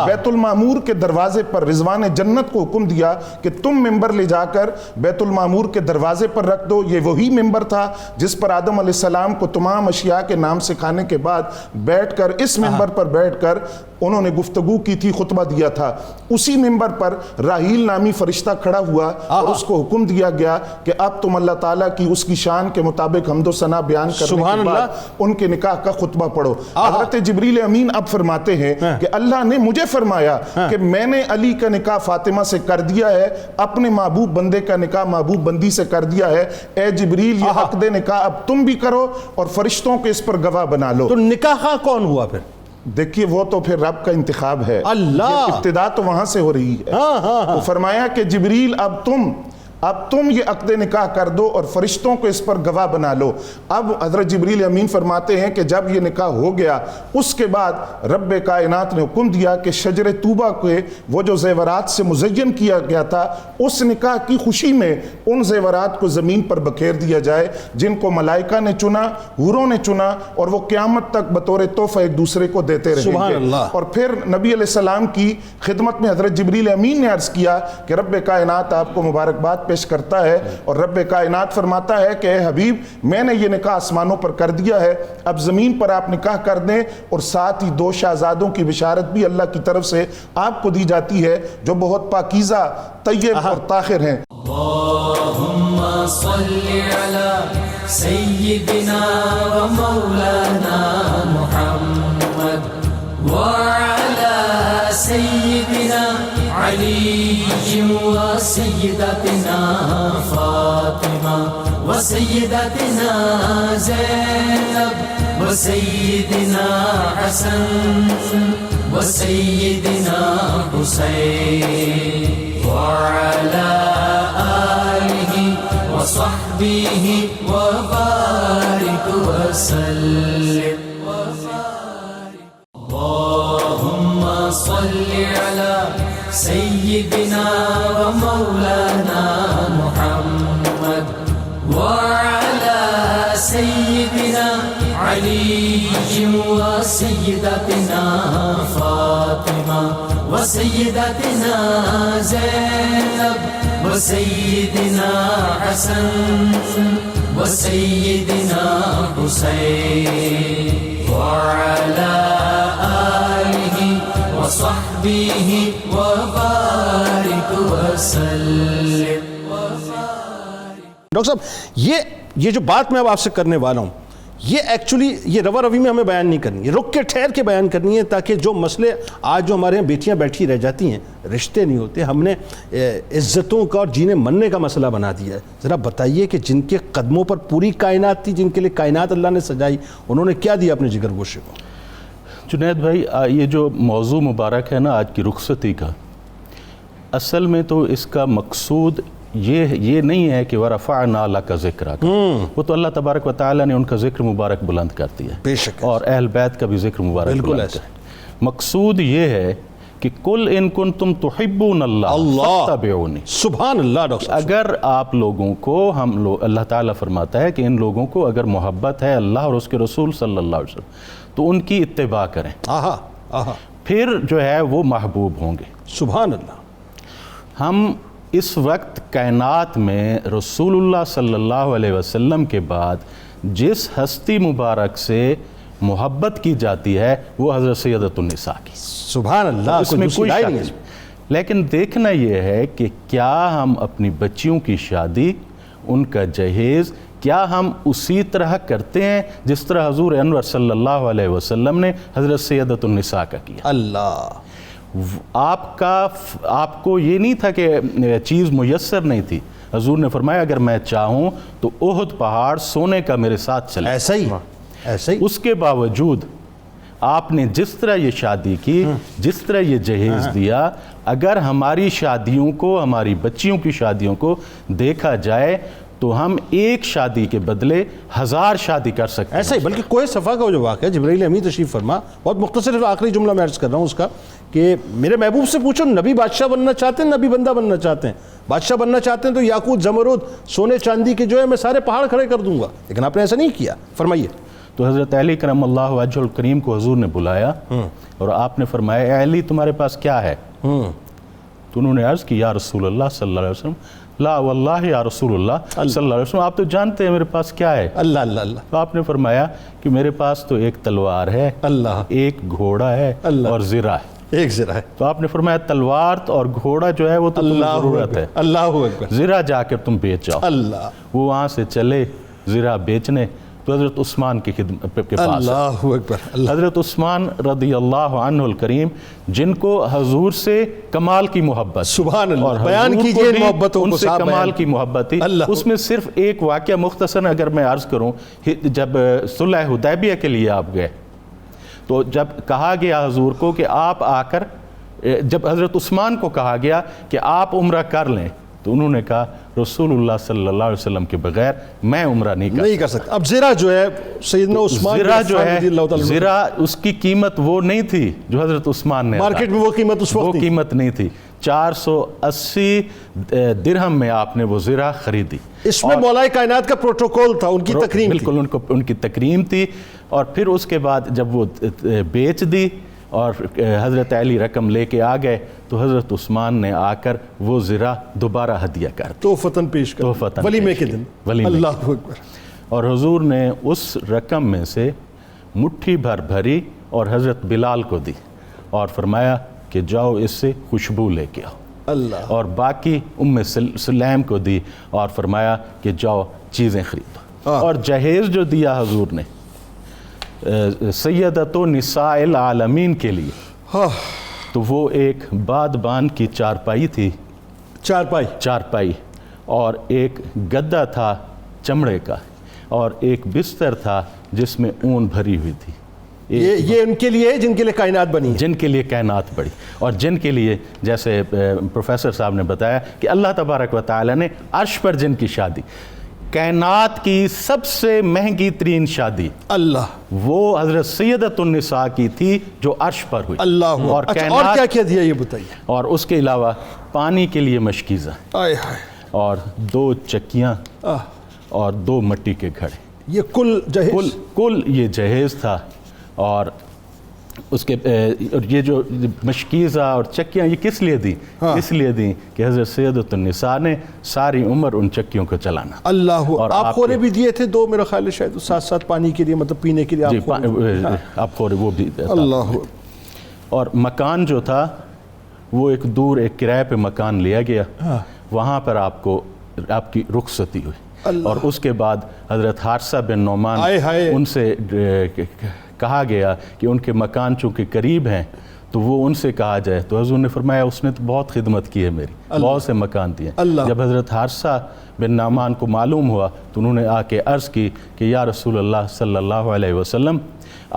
بیت المعمور کے دروازے پر رضوان جنت کو حکم دیا کہ تم ممبر لے جا کر بیت المعمور کے دروازے پر رکھ دو۔ یہ وہی ممبر تھا جس پر آدم علیہ السلام کو تمام اشیاء کے نام سکھانے کے بعد بیٹھ کر اس ممبر پر بیٹھ کر انہوں نے گفتگو کی تھی، خطبہ دیا تھا۔ اسی ممبر پر راہیل نامی فرشتہ کھڑا ہوا اور اس کو حکم دیا گیا کہ اب تم اللہ تعالیٰ کی اس کی شان کے مطابق حمد و ثنا بیان کرنے کے بعد ان کے نکاح کا خطبہ پڑھو۔ حضرت جبریل امین اب فرماتے ہیں کہ اللہ نے مجھے فرمایا کہ میں نے علی کا نکاح فاطمہ سے کر دیا ہے، اپنے محبوب بندے کا نکاح محبوب بندی سے کر دیا ہے، اے جبریل یہ عقد نکاح اب تم بھی کرو اور فرشتوں کو اس پر گواہ بنا لو۔ تو نکاح کون ہوا پھر؟ دیکھیے وہ تو پھر رب کا انتخاب ہے، ابتدا تو وہاں سے ہو رہی ہے۔ تو فرمایا کہ جبریل اب تم یہ عقد نکاح کر دو اور فرشتوں کو اس پر گواہ بنا لو۔ اب حضرت جبریل امین فرماتے ہیں کہ جب یہ نکاح ہو گیا اس کے بعد رب کائنات نے حکم دیا کہ شجر طوبہ کے وہ جو زیورات سے مزین کیا گیا تھا اس نکاح کی خوشی میں ان زیورات کو زمین پر بکھیر دیا جائے جن کو ملائکہ نے چنا، حوروں نے چنا، اور وہ قیامت تک بطور تحفہ ایک دوسرے کو دیتے رہیں گے۔ اور پھر نبی علیہ السلام کی خدمت میں حضرت جبریل امین نے عرض کیا کہ رب کائنات آپ کو مبارکباد پیش کرتا ہے، اور رب کائنات فرماتا ہے کہ اے حبیب میں نے یہ نکاح آسمانوں پر کر دیا ہے، اب زمین پر آپ نکاح کر دیں، اور ساتھ ہی 2 شہزادوں کی بشارت بھی اللہ کی طرف سے آپ کو دی جاتی ہے جو بہت پاکیزہ، طیب اور طاہر ہیں۔ اللہم صلی علی سيدنا ومولانا محمد وعلى سيدنا علي وسيدتنا فاطمة وسيدتنا زينب وسيدنا حسن وسيدنا حسين وعلى آله وصحبه وبارك وسلم. اللهم صل على سيدنا ومولانا محمد وعلى سيدنا علي وسيدتنا فاطمة وسيدتنا زينب وسيدنا حسن وسيدنا حسين وعلى آله وصحبه وبارك وسلم. ڈاکٹر صاحب یہ جو بات میں اب آپ سے کرنے والا ہوں یہ ایکچولی یہ روا روی میں ہمیں بیان نہیں کرنی ہے, رک کے ٹھہر کے بیان کرنی ہے, تاکہ جو مسئلے آج جو ہمارے یہاں بیٹیاں بیٹھی رہ جاتی ہیں, رشتے نہیں ہوتے, ہم نے عزتوں کا اور جینے مننے کا مسئلہ بنا دیا ہے. ذرا بتائیے کہ جن کے قدموں پر پوری کائنات تھی, جن کے لیے کائنات اللہ نے سجائی, انہوں نے کیا دیا اپنے جگر گوشے کو؟ جنید بھائی, یہ جو موضوع مبارک ہے نا آج کی رخصتی کا, اصل میں تو اس کا مقصود یہ نہیں ہے کہ وَرَفَعْنَا لَكَ ذِكْرَكَ, وہ تو اللہ تبارک و تعالیٰ نے ان کا ذکر مبارک بلند کر دیا ہے, بے شک, اور اہل بیت کا بھی ذکر مبارک بلند کر. مقصود یہ ہے کہ قُلْ إِن كُنْتُمْ تُحِبُّونَ اللَّهَ فَاتَّبِعُونِي. سبحان اللہ ڈاکٹر صاحب. اگر آپ لوگوں کو اللہ تعالیٰ فرماتا ہے کہ ان لوگوں کو اگر محبت ہے اللہ اور اس کے رسول صلی اللہ علیہ وسلم تو ان کی اتباع کریں, پھر جو ہے وہ محبوب ہوں گے. سبحان اللہ. ہم اس وقت کائنات میں رسول اللہ صلی اللہ علیہ وسلم کے بعد جس ہستی مبارک سے محبت کی جاتی ہے وہ حضرت سیدۃ النساء کی. سبحان اللہ. اس میں کوئی شک نہیں. لیکن دیکھنا یہ ہے کہ کیا ہم اپنی بچیوں کی شادی, ان کا جہیز, کیا ہم اسی طرح کرتے ہیں جس طرح حضور انور صلی اللہ علیہ وسلم نے حضرت سیدۃ النساء کا کیا؟ اللہ. آپ کو یہ نہیں تھا کہ چیز میسر نہیں تھی. حضور نے فرمایا اگر میں چاہوں تو احد پہاڑ سونے کا میرے ساتھ چلے. ایسا ہی. اس کے باوجود آپ نے جس طرح یہ شادی کی, جس طرح یہ جہیز دیا, اگر ہماری شادیوں کو, ہماری بچیوں کی شادیوں کو دیکھا جائے تو ہم ایک شادی کے بدلے 1000 شادی کر سکتے ہیں. ایسا ہی. بلکہ کوہ صفا کا جو واقعہ ہے, جبرائیل امین تشریف فرما, بہت مختصر آخری جملہ میں عرض کر رہا ہوں اس کا, کہ میرے محبوب سے پوچھو نبی بادشاہ بننا چاہتے ہیں, نبی بندہ بننا چاہتے ہیں؟ بادشاہ بننا چاہتے ہیں تو یاقوت زمرد سونے چاندی کے جو ہے میں سارے پہاڑ کھڑے کر دوں گا, لیکن آپ نے ایسا نہیں کیا. فرمائیے. تو حضرت علی کرم اللہ وجہ الکریم کو حضور نے بلایا اور آپ نے فرمایا اے علی تمہارے پاس کیا ہے؟ تو انہوں نے عرض کی یا رسول اللہ صلی اللہ علیہ وسلم لا واللہ یا رسول اللہ صلی اللہ علیہ وسلم آپ تو جانتے ہیں میرے پاس کیا ہے. اللہ اللہ اللہ. تو آپ نے فرمایا کہ میرے پاس تو ایک تلوار ہے, اللہ, ایک گھوڑا ہے, اور زرہ ہے. ایک زرہ ہے. تو آپ نے فرمایا تلوار اور گھوڑا جو ہے وہ تو تمہیں ضرورت ہے, اللہ اکبر, زرہ جا کر تم بیچ جاؤ. اللہ. وہ وہاں سے چلے زرہ بیچنے, تو حضرت عثمان کے پاس. اللہ اکبر. حضرت عثمان رضی اللہ عنہ الکریم جن کو حضور سے کمال کی محبت, سبحان اللہ, بیان کیجئے محبتوں کو, ان سے کمال کی محبت تھی. اس میں صرف ایک واقعہ مختصر اگر میں عرض کروں, جب صلح حدیبیہ کے لیے آپ گئے تو جب کہا گیا حضور کو کہ آپ آ کر, جب حضرت عثمان کو کہا گیا کہ آپ عمرہ کر لیں تو انہوں نے کہا رسول اللہ صلی اللہ علیہ وسلم کے بغیر میں عمرہ نہیں کر سکتا. اب زرہ جو ہے سیدنا عثمان, زرہ جو ہے, زرہ اس کی قیمت وہ نہیں تھی جو حضرت عثمان نے, مارکیٹ میں وہ قیمت اس وقت وہ قیمت نہیں تھی. 480 درہم میں آپ نے وہ زرہ خریدی. اس میں مولا کائنات کا پروٹوکول تھا, ان کی تکریم, بالکل ان کی تکریم تھی. اور پھر اس کے بعد جب وہ بیچ دی اور حضرت علی رقم لے کے آ گئے تو حضرت عثمان نے آ کر وہ زرہ دوبارہ ہدیہ کر دی, تحفتاً پیش کر, ولیمے کے دن. اللہ اکبر. اور حضور نے اس رقم میں سے مٹھی بھر بھری اور حضرت بلال کو دی اور فرمایا کہ جاؤ اس سے خوشبو لے کے آؤ. اللہ. اور باقی ام سلیم کو دی اور فرمایا کہ جاؤ چیزیں خریدو. اور جہیز جو دیا حضور نے سیدۃ نساء العالمین کے لیے، تو وہ ایک بادبان کی چارپائی تھی، چارپائی، اور ایک گدا تھا چمڑے کا، اور ایک بستر تھا جس میں اون بھری ہوئی تھی۔ یہ ان کے لیے جن کے لیے کائنات بنی، جن کے لیے کائنات بڑی، اور جن کے لیے جیسے پروفیسر صاحب نے بتایا کہ اللہ تبارک و تعالی نے عرش پر جن کی شادی، کائنات کی سب سے مہنگی ترین شادی اللہ وہ حضرت سیدۃ النساء کی تھی جو عرش پر ہوئی۔ اللہ، اور اور کیا کیا دیا یہ بتائیے؟ اور اس کے علاوہ پانی کے لیے مشکیزہ، اور 2 چکیاں، اور 2 مٹی کے گھڑے، یہ کل جہیز، کل یہ جہیز تھا۔ اور اس کے یہ جو مشکیزہ اور چکیاں یہ کس لیے دیں؟ اس لیے دیں کہ حضرت سیدۃ النساء نے ساری عمر ان چکیوں کو چلانا۔ اللہ، اور آپ خورے بھی دیے تھے 2 میرا خیال ہے شاید، ساتھ پانی کے لیے، مطلب پینے کے لیے آپ خورے وہ بھی دیتا۔ اللہ، اور مکان جو تھا وہ ایک دور ایک کرائے پہ مکان لیا گیا، وہاں پر آپ کی رخصتی ہوئی، اور اس کے بعد حضرت حارثہ بن نعمان ان سے کہا گیا کہ ان کے مکان چونکہ قریب ہیں تو وہ ان سے کہا جائے، تو حضور نے فرمایا اس نے تو بہت خدمت کی ہے میری، بہت سے مکان دیے۔ جب حضرت حارثہ بن نعمان کو معلوم ہوا تو انہوں نے آ کے عرض کی کہ یا رسول اللہ صلی اللہ علیہ وسلم،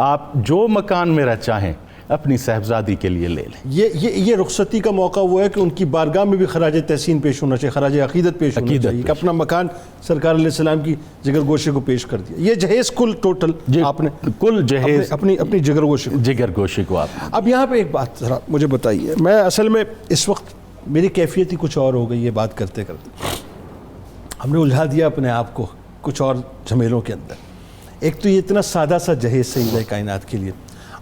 آپ جو مکان میرا چاہیں اپنی صاحبزادی کے لیے لے لیں۔ یہ رخصتی کا موقع ہوا ہے کہ ان کی بارگاہ میں بھی خراج تحسین پیش ہونا چاہیے، خراج عقیدت پیش ہونا چاہیے کہ اپنا مکان سرکار علیہ السلام کی جگر گوشے کو پیش کر دیا۔ یہ جہیز کل ٹوٹل آپ نے کل جہیز اپنی جگر گوشے کو آپ۔ اب یہاں پہ ایک بات ذرا مجھے بتائیے، میں اصل میں اس وقت میری کیفیت ہی کچھ اور ہو گئی ہے بات کرتے کرتے، ہم نے الجھا دیا اپنے آپ کو کچھ اور جھمیلوں کے اندر۔ ایک تو یہ اتنا سادہ سا جہیز سید کائنات کے لیے،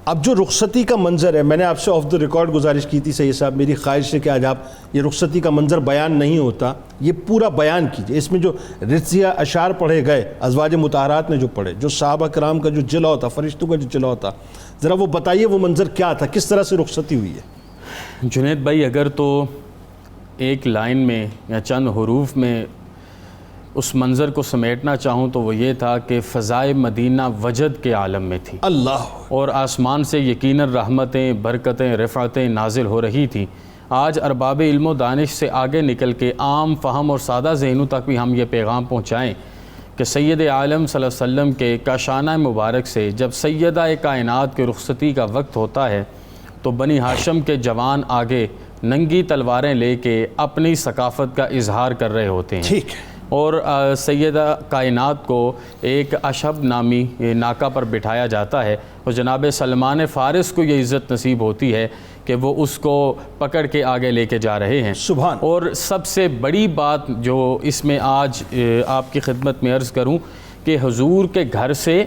اب جو رخصتی کا منظر ہے، میں نے آپ سے آف دا ریکارڈ گزارش کی تھی سید صاحب، میری خواہش ہے کہ آج آپ یہ رخصتی کا منظر بیان نہیں ہوتا، یہ پورا بیان کیجئے۔ اس میں جو رضیہ اشعار پڑھے گئے، ازواج مطہرات نے جو پڑھے، جو صحابہ کرام کا جو جلوہ ہوتا، فرشتوں کا جو جلوہ ہوتا، ذرا وہ بتائیے وہ منظر کیا تھا، کس طرح سے رخصتی ہوئی ہے؟ جنید بھائی، اگر تو ایک لائن میں یا چند حروف میں اس منظر کو سمیٹنا چاہوں تو وہ یہ تھا کہ فضائے مدینہ وجد کے عالم میں تھی، اللہ، اور آسمان سے یقیناً رحمتیں، برکتیں، رفعتیں نازل ہو رہی تھیں۔ آج ارباب علم و دانش سے آگے نکل کے عام فہم اور سادہ ذہنوں تک بھی ہم یہ پیغام پہنچائیں کہ سید عالم صلی اللہ علیہ وسلم کے کاشانہ مبارک سے جب سیدہ کائنات کے رخصتی کا وقت ہوتا ہے تو بنی ہاشم کے جوان آگے ننگی تلواریں لے کے اپنی ثقافت کا اظہار کر رہے ہوتے ہیں، ٹھیک ہے، اور سیدہ کائنات کو ایک اشب نامی ناکہ پر بٹھایا جاتا ہے، اور جناب سلمان فارس کو یہ عزت نصیب ہوتی ہے کہ وہ اس کو پکڑ کے آگے لے کے جا رہے ہیں۔ سبحان۔ اور سب سے بڑی بات جو اس میں آج آپ کی خدمت میں عرض کروں کہ حضور کے گھر سے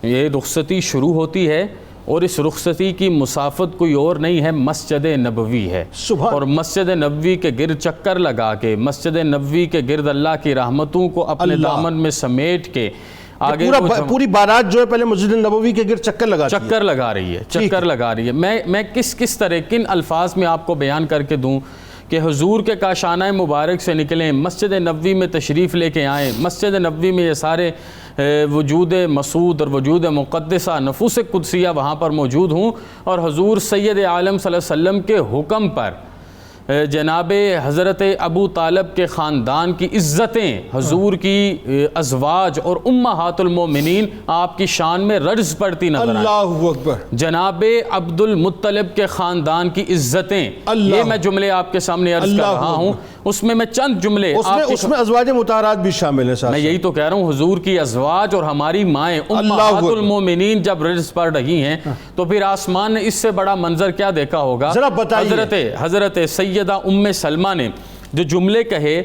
یہ رخصتی شروع ہوتی ہے، اور اس رخصتی کی مسافت کوئی اور نہیں ہے، مسجد نبوی ہے، اور مسجد نبوی کے گرد چکر لگا کے، مسجد نبوی کے گرد اللہ کی رحمتوں کو اپنے دامن میں سمیٹ کے آگے پوری بارات جو ہے پہلے مسجد نبوی کے گرد چکر لگا رہی ہے۔ میں کس طرح کن الفاظ میں آپ کو بیان کر کے دوں کہ حضور کے کاشانہ مبارک سے نکلیں، مسجد نبوی میں تشریف لے کے آئیں، مسجد نبوی میں یہ سارے وجود مسعود اور وجود مقدسہ نفوس قدسیہ وہاں پر موجود ہوں، اور حضور سید عالم صلی اللہ علیہ وسلم کے حکم پر جناب حضرت ابو طالب کے خاندان کی عزتیں، حضور کی ازواج اور امہات المومنین آپ کی شان میں رجز پڑتی نظر آئیں۔ اللہ اکبر۔ جناب عبد المطلب کے خاندان کی عزتیں، یہ میں جملے آپ کے سامنے عرض کر رہا ہوں، اس میں میں چند جملے، اس میں ازواج مطہرات بھی شامل ہیں۔ میں یہی تو کہہ رہا ہوں، حضور کی ازواج اور ہماری مائیں امہات المومنین جب رجز پڑ رہی ہیں تو پھر آسمان نے اس سے بڑا منظر کیا دیکھا ہوگا؟ حضرت سیدہ ام سلمہ نے جو جملے کہے،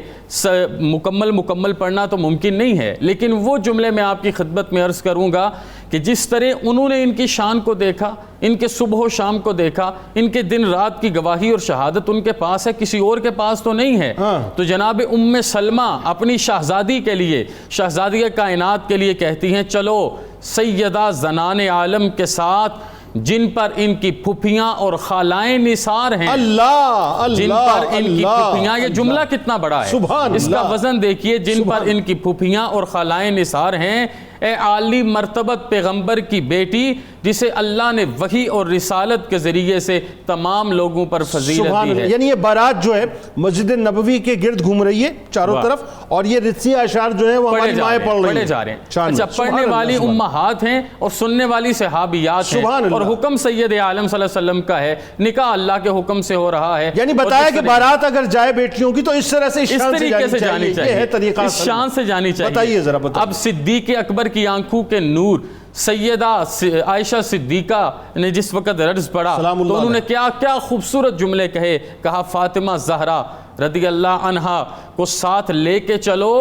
مکمل پڑھنا تو ممکن نہیں ہے، لیکن وہ جملے میں آپ کی خدمت میں عرض کروں گا کہ جس طرح انہوں نے ان کی شان کو دیکھا، ان کے صبح و شام کو دیکھا، ان کے دن رات کی گواہی اور شہادت ان کے پاس ہے، کسی اور کے پاس تو نہیں ہے، تو جناب ام سلمہ اپنی شہزادی کے لیے، شہزادی کائنات کے لیے کہتی ہیں، چلو سیدہ زنان عالم کے ساتھ جن پر ان کی پھپھیاں اور خالائیں نثار ہیں. اللہ اللہ جن پر ان کی پھپھیاں، یہ جملہ کتنا بڑا ہے، سبحان اس کا اللہ. وزن دیکھیے. جن پر ان کی پھپھیاں اور خالائیں نثار ہیں، اے عالی مرتبت پیغمبر کی بیٹی جسے اللہ نے وحی اور رسالت کے ذریعے سے تمام لوگوں پر فضیلت دی ہے. یعنی یہ بارات جو ہے مسجد نبوی کے گرد گھوم رہی ہے چاروں طرف، اور یہ رسی اشعار جو ہیں وہ ہماری مائیں پڑھے جا رہے ہیں. اچھا، پڑھنے والی امہات ہیں اور سننے والی صحابیات ہیں، اور حکم سید عالم صلی اللہ علیہ وسلم کا ہے. نکاح اللہ کے حکم سے ہو رہا ہے. یعنی بتایا کہ بارات اگر جائے بیٹیوں کی تو اس طرح سے اس طریقے سے جانی چاہیے، یہ ہے طریقہ، اس شان سے جانی چاہیے. بتائیے ذرا بتائیے. اب صدیق اکبر کی آنکھوں کے نور سیدہ عائشہ صدیقہ نے جس وقت رجز پڑھا تو انہوں نے کیا خوبصورت جملے کہے. کہا فاطمہ زہرا رضی اللہ عنہا کو ساتھ لے کے چلو،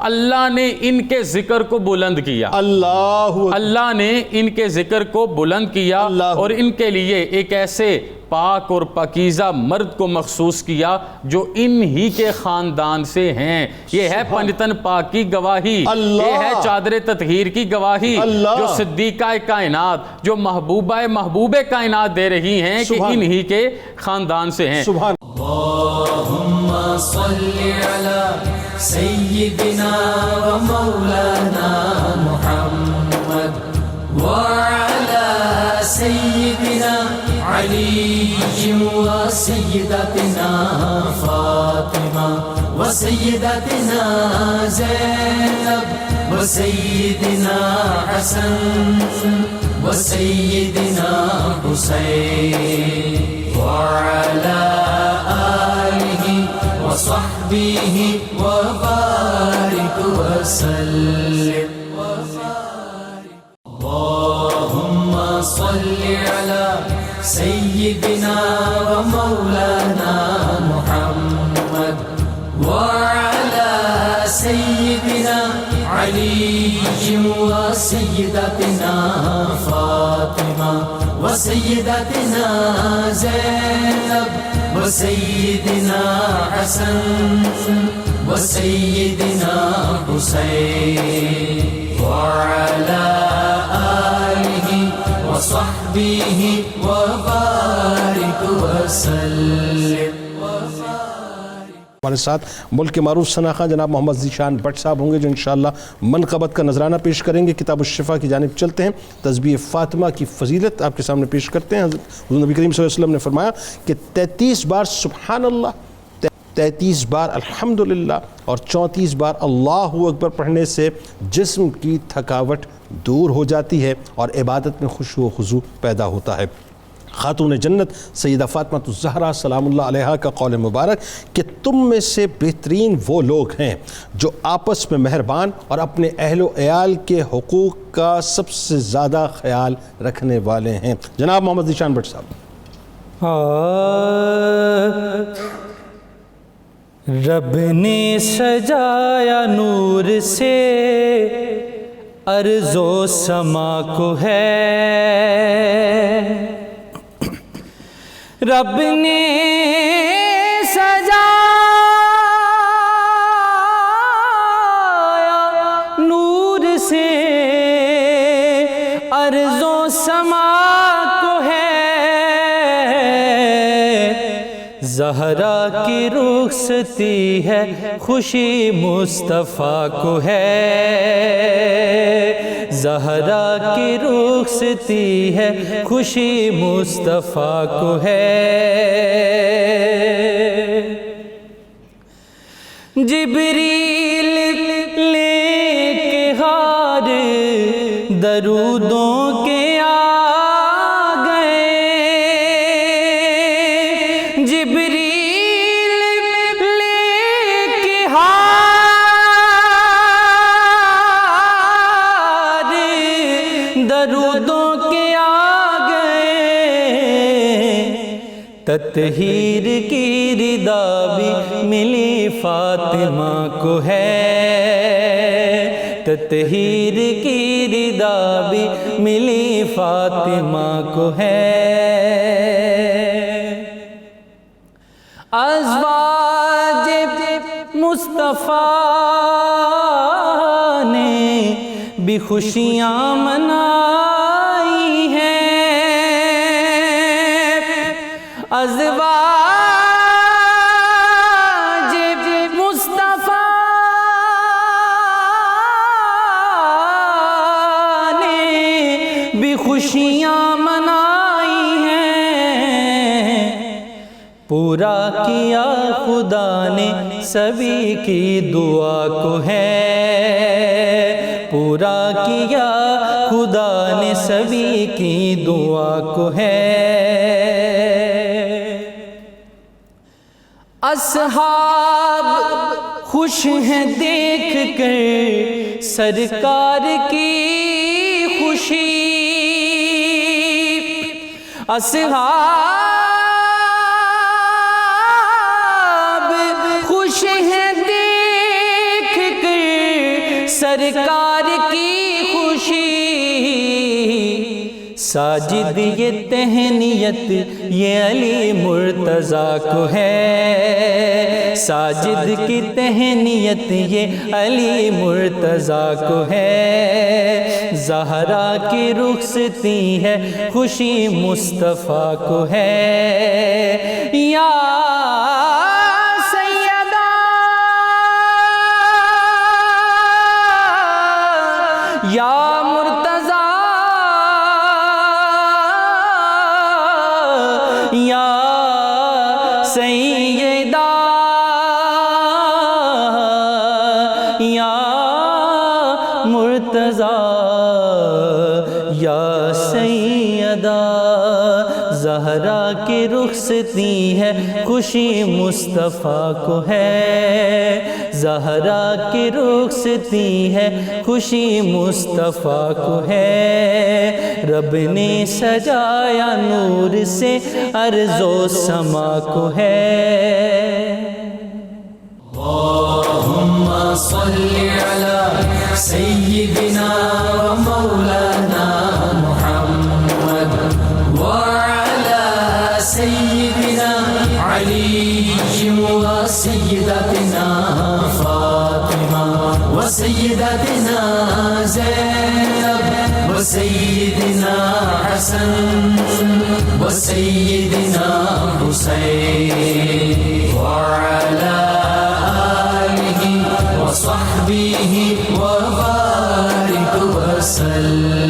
اللہ نے ان کے ذکر کو بلند کیا. اللہ نے ان کے ذکر کو بلند کیا اور ان کے لیے ایک ایسے پاک اور پاکیزہ مرد کو مخصوص کیا جو ان ہی کے خاندان سے ہیں. یہ ہے پنجتن پاک کی گواہی، یہ ہے چادر تطہیر کی گواہی جو صدیقہ کائنات، جو محبوب کائنات دے رہی ہیں کہ ان ہی کے خاندان سے ہیں. اللہم صلی علی سیدنا و مولانا محمد وعلی سیدنا علی و سیدتنا فاطمہ و سیدتنا زینب و سیدنا حسن و سیدنا حسین وعلی آلہ وصحبہ وبارک وسلم. اللہم صلی علی سیدنا و مولانا محمد وعلی سیدنا علی و سیدتنا فاطمہ و سیدتنا زینب و سیدنا حسن و سیدنا حسین وعلی آلہ وصحبہ وبارک وسلم. ہمارے ساتھ ملک کے معروف ثنا خواں جناب محمد ذیشان بٹ صاحب ہوں گے جو انشاءاللہ منقبت کا نذرانہ پیش کریں گے. کتاب الشفا کی جانب چلتے ہیں. تسبیح فاطمہ کی فضیلت آپ کے سامنے پیش کرتے ہیں. حضور نبی کریم صلی اللہ علیہ وسلم نے فرمایا کہ 33 بار سبحان اللہ، 33 بار الحمدللہ اور 34 بار اللہ اکبر پڑھنے سے جسم کی تھکاوٹ دور ہو جاتی ہے اور عبادت میں خشوع و خضوع پیدا ہوتا ہے. خاتون جنت سیدہ فاطمہ الزہرا سلام اللہ علیہا کا قول مبارک کہ تم میں سے بہترین وہ لوگ ہیں جو آپس میں مہربان اور اپنے اہل و عیال کے حقوق کا سب سے زیادہ خیال رکھنے والے ہیں. جناب محمد ذیشان بٹ صاحب. رب نے سجایا نور سے ارض و سما کو ہے، رب نے سجایا نور سے ارض و سما کو ہے، زہرا کی رخصتی ہے خوشی مصطفیٰ کو ہے، زہرا کی رخصتی ہے خوشی مصطفیٰ کو ہے. جبریل لے کے ہار درودوں کے آ گئے، جبریل لے کے ہار درودوں کے آ گئے، تطہیر کی رضا بھی ملی فاطمہ کو ہے، تطہیر کی رضا بھی ملی فاطمہ کو ہے. ازواج مصطفیٰ نے بھی خوشیاں منائی ہیں، ازواج مصطفیٰ نے بھی خوشیاں منائی ہیں، پورا کیا خدا نے سبھی کی دعا کو ہے، پورا کیا خدا نے سبھی کی دعا کو ہے۔ اصحاب خوش ہیں دیکھ کر سرکار کی خوشی، اصحاب خوش ہیں دیکھ کر سرکار کی خوشی، ساجد یہ تہنیت یہ علی مرتضیٰ کو ہے، ساجد کی تہنیت یہ علی مرتضیٰ کو ہے، زہرا کی رخصتی ہے خوشی مصطفیٰ کو ہے، یا سیدہ یا مرتضیٰ یا سیدہ یا مرتضیٰ یا سیدہ، زہرا کی رخصتی ہے خوشی مصطفیٰ کو ہے، زہرا کی رخصتی ہے خوشی مصطفیٰ کو ہے، رب نے سجایا نور سے ارض و سما کو ہے۔ اللهم صل على سيدنا ومولانا محمد وعلى سيدنا علي وسيدتنا فاطمة وسيدتنا زينب وسيدنا حسن وسيدنا حسين وعلى آله وصحبه وبارك وسلم۔